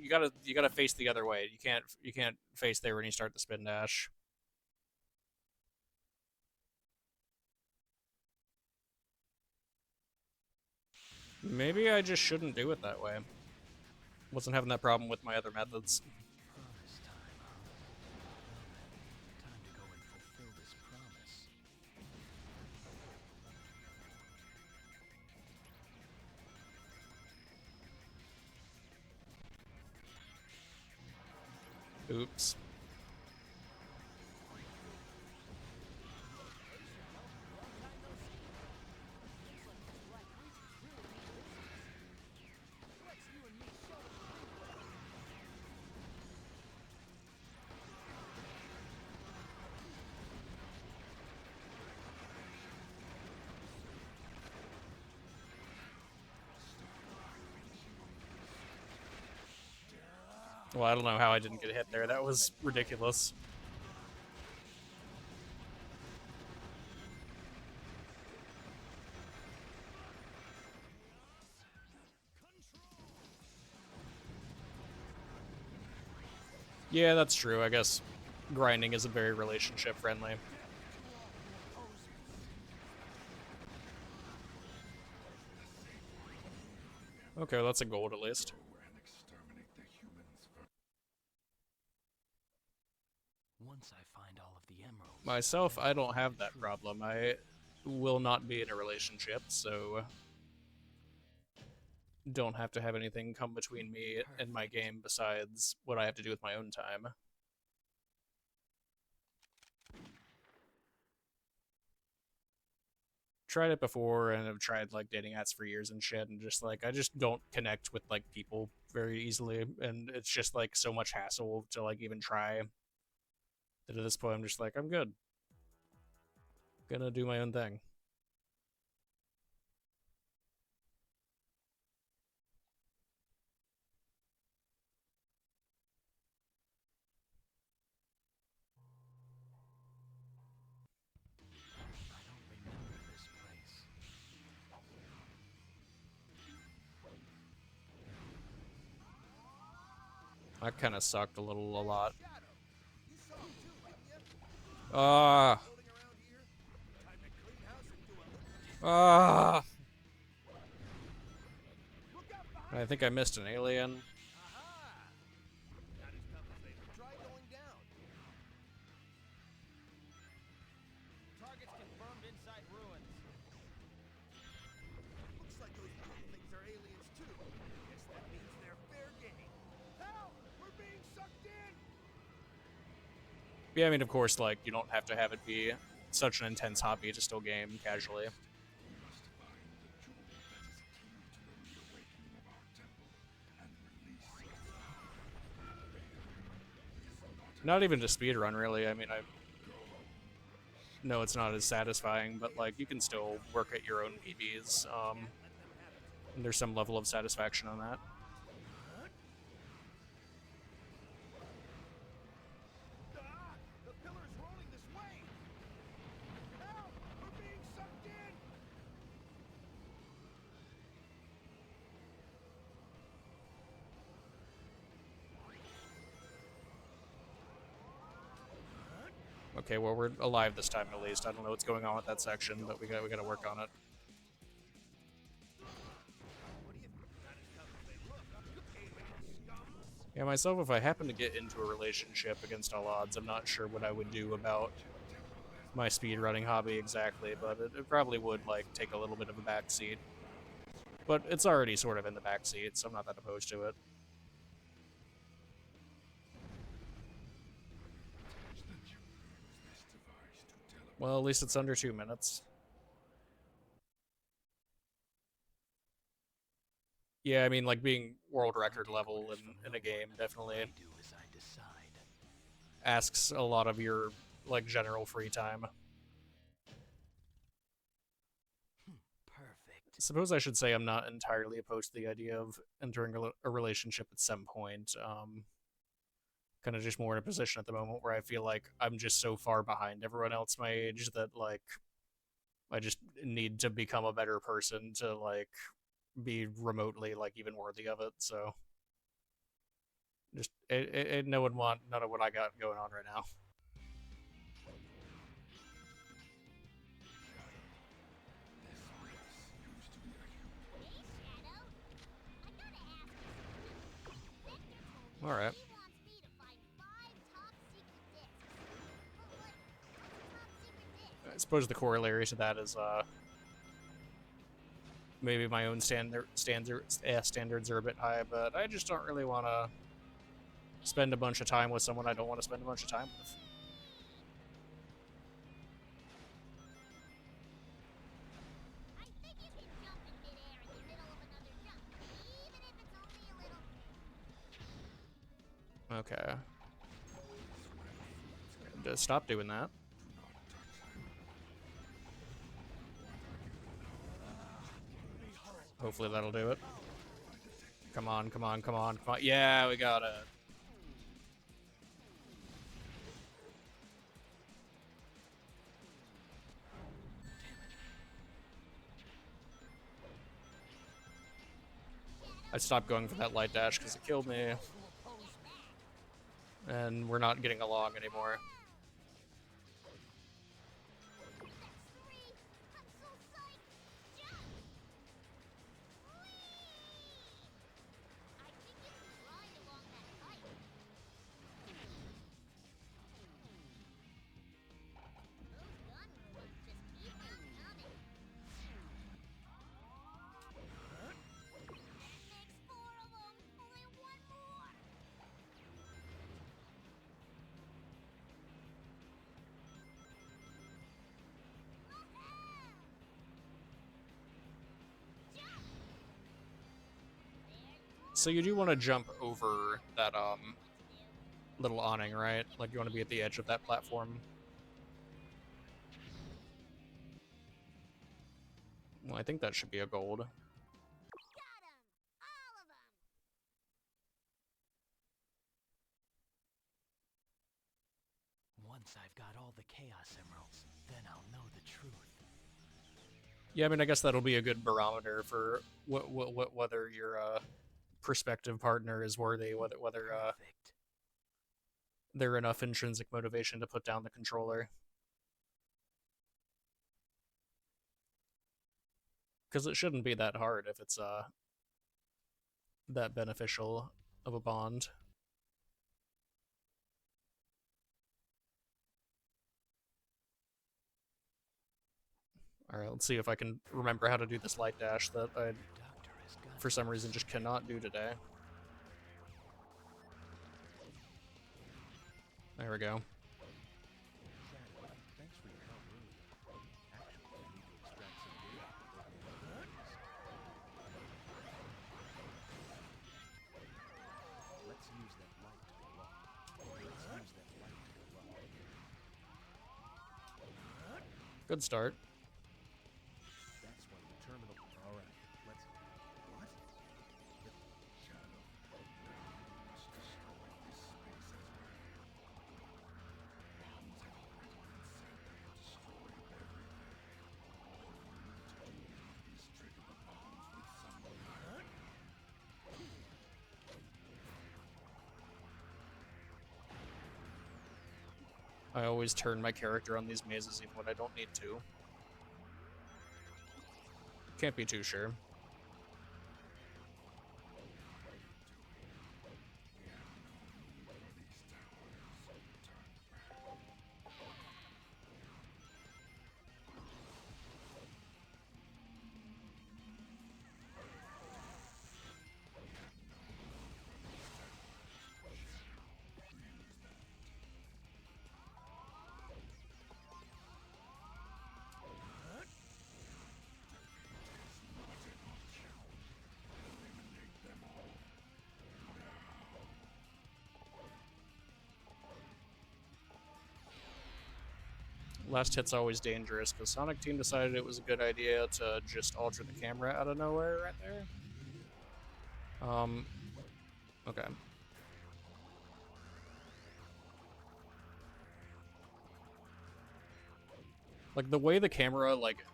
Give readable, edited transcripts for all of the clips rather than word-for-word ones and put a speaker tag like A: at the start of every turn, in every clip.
A: you gotta face the other way. You can't face there when you start the spin dash. Maybe I just shouldn't do it that way. Wasn't having that problem with my other methods.
B: Promise time, huh? Time to go and fulfill this promise.
A: Oops. Well, I don't know how I didn't get hit there. That was ridiculous. Yeah, that's true. I guess grinding isn't very relationship friendly. Okay, well, that's a gold at least.
B: Once I find all of the emeralds,
A: Myself,
B: then
A: I
B: I'll
A: don't
B: find
A: have
B: the
A: that
B: truth.
A: problem. I will not be in a relationship, so don't have to have anything come between me and my
B: Perfect.
A: game besides what I have to do with my own time. Tried it before and have tried like dating apps for years and shit, and just like I just don't connect with like people very easily, and it's just like so much hassle to like even try that at this point I'm just like I'm good, gonna do my own thing.
B: I don't remember this place.
A: That kind of sucked a lot. Ah, ah. I think I missed an alien. Yeah, I mean, of course, like you don't have to have it be such an intense hobby to still game casually. Not even to speedrun, really. I mean, I know it's not as satisfying, but like you can still work at your own PBs. And there's some level of satisfaction on that. Okay, well we're alive this time at least. I don't know what's going on with that section, but we got to work on it. Yeah, myself, if I happen to get into a relationship against all odds, I'm not sure what I would do about my speedrunning hobby exactly, but it probably would like take a little bit of a backseat. But it's already sort of in the backseat, so I'm not that opposed to it. Well, at least it's under 2 minutes. Yeah, I mean, like being world record
B: Granting
A: level
B: orders from
A: in
B: no
A: a game
B: one,
A: definitely
B: I do as I decide.
A: asks a lot of your like general free time.
B: Perfect.
A: Suppose I should say I'm not entirely opposed to the idea of entering a relationship at some point. Kind of just more in a position at the moment where I feel like I'm just so far behind everyone else my age that like I just need to become a better person to like be remotely like even worthy of it. So no one want none of what I got going on right now. All right. I suppose the corollary to that is maybe my own standards are a bit high, but I just don't really want to spend a bunch of time with someone I don't want to spend a bunch of time with. Okay. Just stop doing that. Hopefully that'll do it. Come on, come on, come on, come on. Yeah, we got it. I stopped going for that light dash because it killed me. And we're not getting along anymore. So you do want to jump over that little awning, right? Like you want to be at the edge of that platform. Well, I think that should be a gold.
B: Once I've got all the Chaos Emeralds, then I'll know the truth.
A: Yeah, I mean, I guess that'll be a good barometer for whether your prospective partner is worthy, whether they're enough intrinsic motivation to put down the controller. Because it shouldn't be that hard if it's that beneficial of a bond. Alright, let's see if I can remember how to do this light dash that I, for some reason, just cannot do today. There we go. Good start.
B: That's what the terminal. All right, let's. What?
A: I always turn my character on these mazes even when I don't need to. Can't be too sure. Last hit's always dangerous because Sonic Team decided it was a good idea to just alter the camera out of nowhere right there. Okay. Like the way the camera like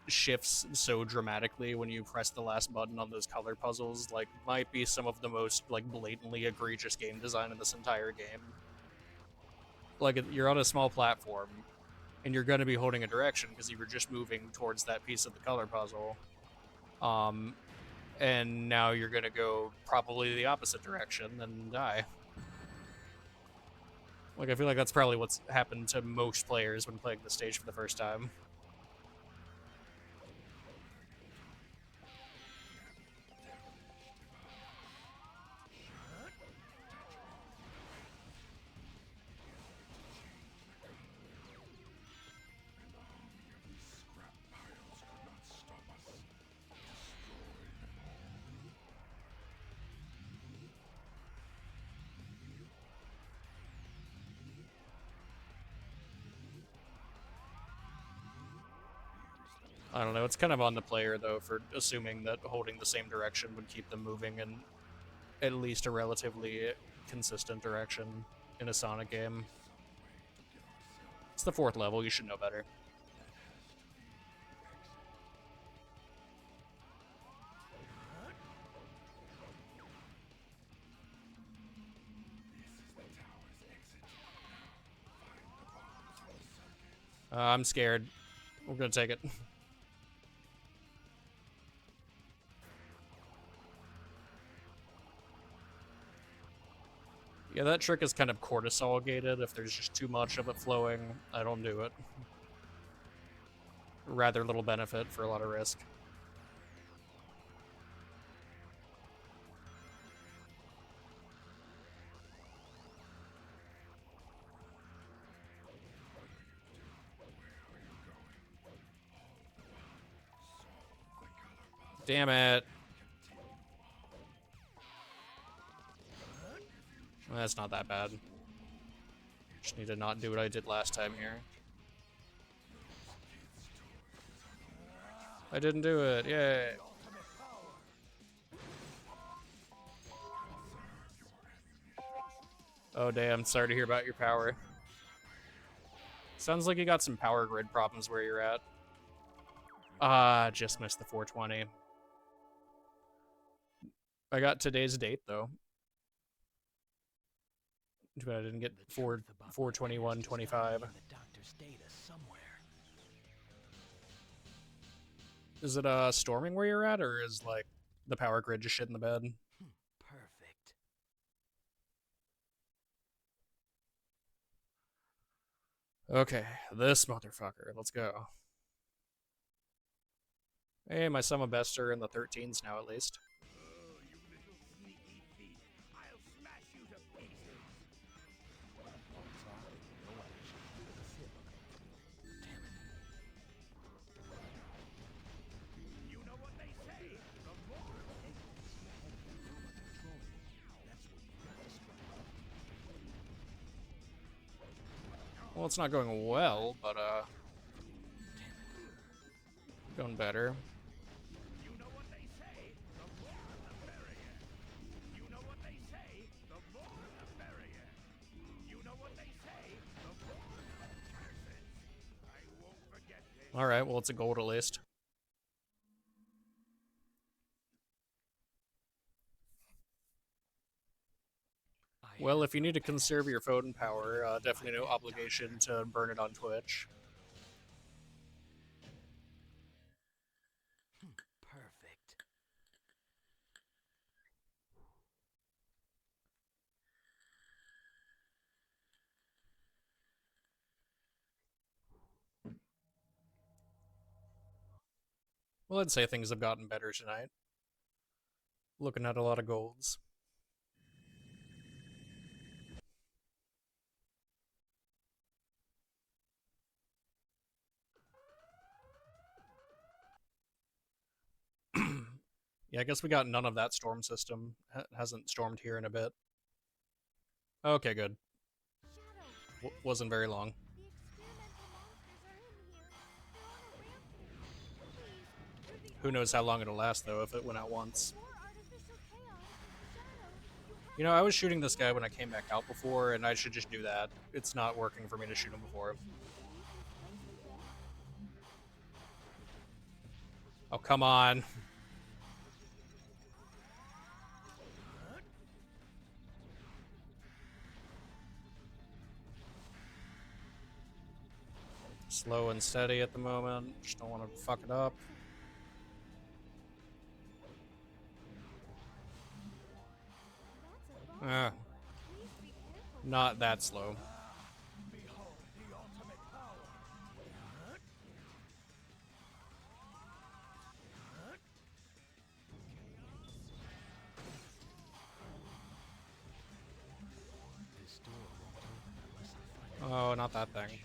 A: shifts so dramatically when you press the last button on those color puzzles, like, might be some of the most, like, blatantly egregious game design in this entire game. Like, you're on a small platform, and you're going to be holding a direction because you were just moving towards that piece of the color puzzle. And now you're going to go probably the opposite direction and die. Like, I feel like that's probably what's happened to most players when playing the stage for the first time. I don't know, it's kind of on the player, though, for assuming that holding the same direction would keep them moving in at least a relatively consistent direction in a Sonic game. It's the 4th level, you should know better. I'm scared. We're gonna take it. Yeah, that trick is kind of cortisol gated. If there's just too much of it flowing, I don't do it. Rather little benefit for a lot of risk. Damn it. That's not that bad. Just need to not do what I did last time here. I didn't do it. Yay. Oh, damn. Sorry to hear about your power. Sounds like you got some power grid problems where you're at. Just missed the 420. I got today's date, though. Too bad I didn't get 4/21/25. Is it storming where you're at, or is like the power grid just shit in the bed?
B: Perfect.
A: Okay, this motherfucker. Let's go. Hey, my sum of best are in the 13s now, at least. Well, it's not going well, but going better. Alright, well, it's a gold at least. Well, if you need to conserve your phone power, definitely no obligation to burn it on Twitch.
B: Perfect.
A: Well, I'd say things have gotten better tonight. Looking at a lot of golds. Yeah, I guess we got none of that storm system. Hasn't stormed here in a bit. Okay, good. Wasn't very long. Who knows how long it'll last, though, if it went out once. You know, I was shooting this guy when I came back out before, and I should just do that. It's not working for me to shoot him before. Oh, come on. Slow and steady at the moment. Just don't want to fuck it up. Not that slow.
B: This door won't open unless I find
A: Oh, not that thing.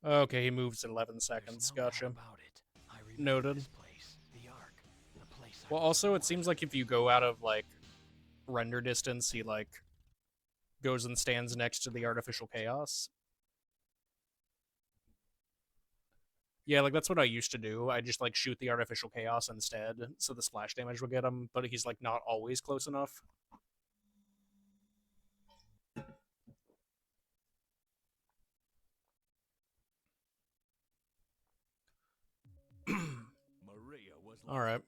A: Okay, he moves in 11 seconds.
B: no
A: Gotcha.
B: doubt about it. I remember
A: Noted.
B: this place, the Ark, the place
A: Well,
B: I was
A: also, it
B: born.
A: seems like if you go out of, like, render distance, he, like, goes and stands next to the artificial chaos. Yeah, like, that's what I used to do. I just, like, shoot the artificial chaos instead, so the splash damage would get him, but he's, like, not always close enough.
B: Maria was
A: Alright.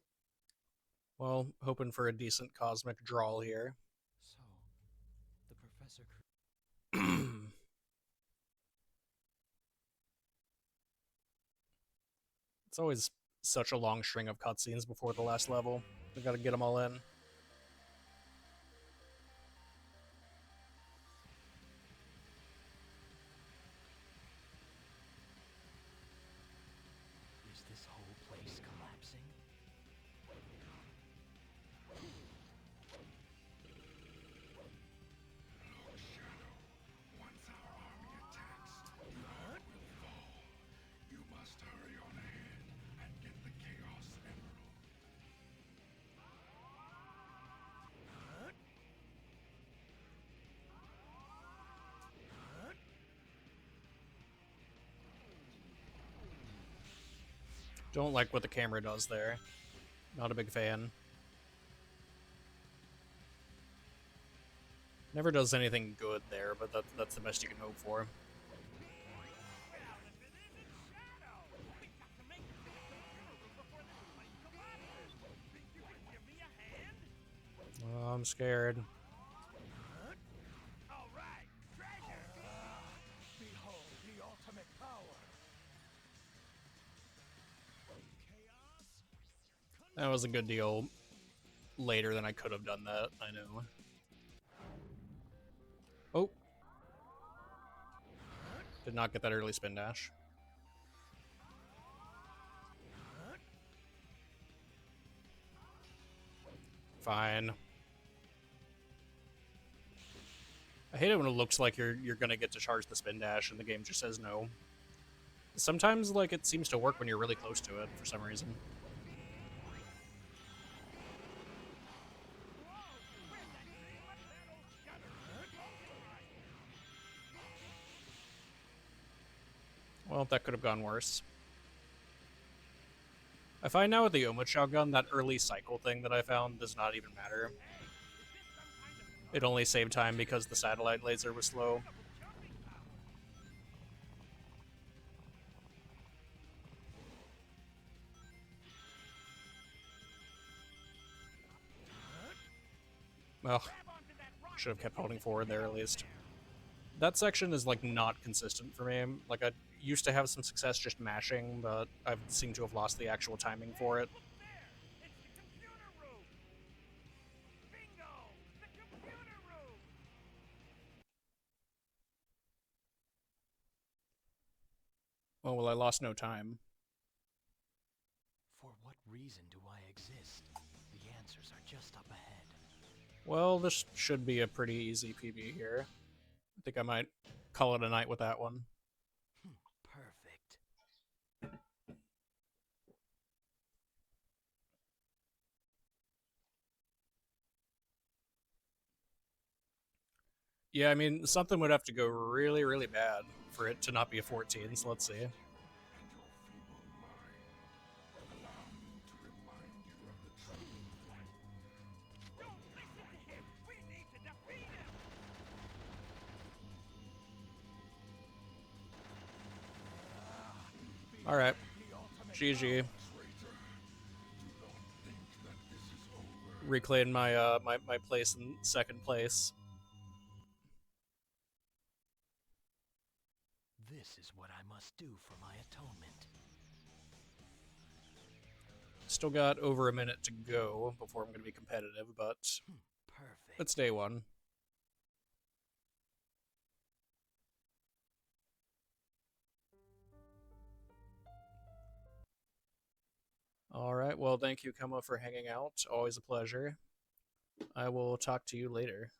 A: Well, hoping for a decent cosmic drawl here.
B: So, the professor.
A: It's always such a long string of cutscenes before the last level. We gotta get them all in.
B: Is this whole place collapsing?
C: Once our army attacks, the Ark will fall. You must hurry on ahead and get the Chaos Emerald.
A: Don't like what the camera does there. Not a big fan. Never does anything good there, but that's the best you can hope for. Oh, I'm scared.
C: Behold the ultimate power.
A: That was a good deal later than I could have done that, I know. Oh. Did not get that early spin dash. Fine. I hate it when it looks like you're gonna get to charge the spin dash and the game just says no. Sometimes, like, it seems to work when you're really close to it for some reason. Well, that could have gone worse. I find now with the Omochao gun, that early cycle thing that I found does not even matter. It only saved time because the satellite laser was slow. Well, should have kept holding forward there at least. That section is, like, not consistent for me. Like, I used to have some success just mashing, but I've seemed to have lost the actual timing for it. Oh, well, I lost no time.
B: For what reason do I exist? The answers are just up ahead.
A: Well, this should be a pretty easy PB here. I think I might call it a night with that one.
B: Perfect.
A: Yeah, I mean, something would have to go really, really bad for it to not be a 14, so let's see.
C: And your feeble mind. Allow me to remind you of the truth.
D: Don't listen to him! We need to defeat him!
A: All right. GG. Reclaim my place in second place.
B: This is what I must do for my atonement.
A: Still got over a minute to go before I'm going to be competitive, but
B: Perfect.
A: it's day one. All right. Well, thank you, Kama, for hanging out. Always a pleasure. I will talk to you later.